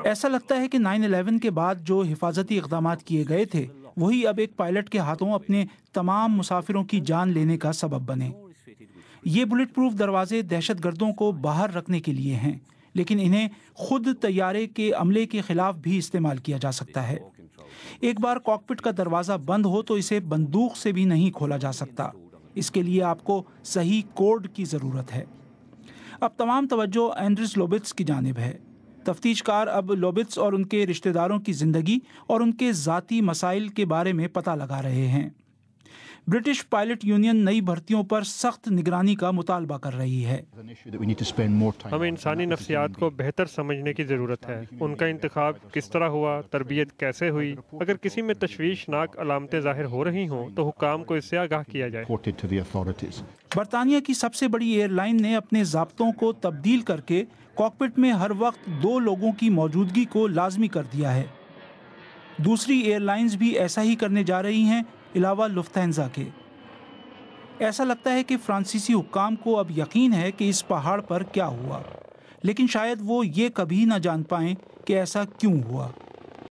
ایسا لگتا ہے کہ 9/11 کے بعد جو حفاظتی اقدامات کیے گئے تھے وہی اب ایک پائلٹ کے ہاتھوں اپنے تمام مسافروں کی جان لینے کا سبب بنے۔ یہ بلٹ پروف دروازے دہشت گردوں کو باہر رکھنے کے لیے ہیں، لیکن انہیں خود طیارے کے عملے کے خلاف بھی استعمال کیا جا سکتا ہے۔ ایک بار کاکپٹ کا دروازہ بند ہو تو اسے بندوق سے بھی نہیں کھولا جا سکتا۔ اس کے لیے آپ کو صحیح کوڈ کی ضرورت ہے۔ اب تمام توجہ اینڈریس لوبٹس کی جانب ہے۔ تفتیش کار اب لوبٹس اور ان کے رشتہ داروں کی زندگی اور ان کے ذاتی مسائل کے بارے میں پتہ لگا رہے ہیں۔ برٹش پائلٹ یونین نئی بھرتیوں پر سخت نگرانی کا مطالبہ کر رہی ہے۔ ہمیں انسانی نفسیات کو بہتر سمجھنے کی ضرورت ہے۔ ان کا انتخاب کس طرح ہوا، تربیت کیسے ہوئی۔ اگر کسی میں تشویشناک علامتیں ظاہر ہو رہی ہوں تو حکام کو اس سے آگاہ کیا جائے۔ برطانیہ کی سب سے بڑی ایئر لائن نے اپنے ضابطوں کو تبدیل کر کے کاکپٹ میں ہر وقت 2 لوگوں کی موجودگی کو لازمی کر دیا ہے۔ دوسری ایئر لائنز بھی ایسا ہی کرنے جا رہی ہیں، علاوہ لفتھینزا کے۔ ایسا لگتا ہے کہ فرانسیسی حکام کو اب یقین ہے کہ اس پہاڑ پر کیا ہوا، لیکن شاید وہ یہ کبھی نہ جان پائیں کہ ایسا کیوں ہوا۔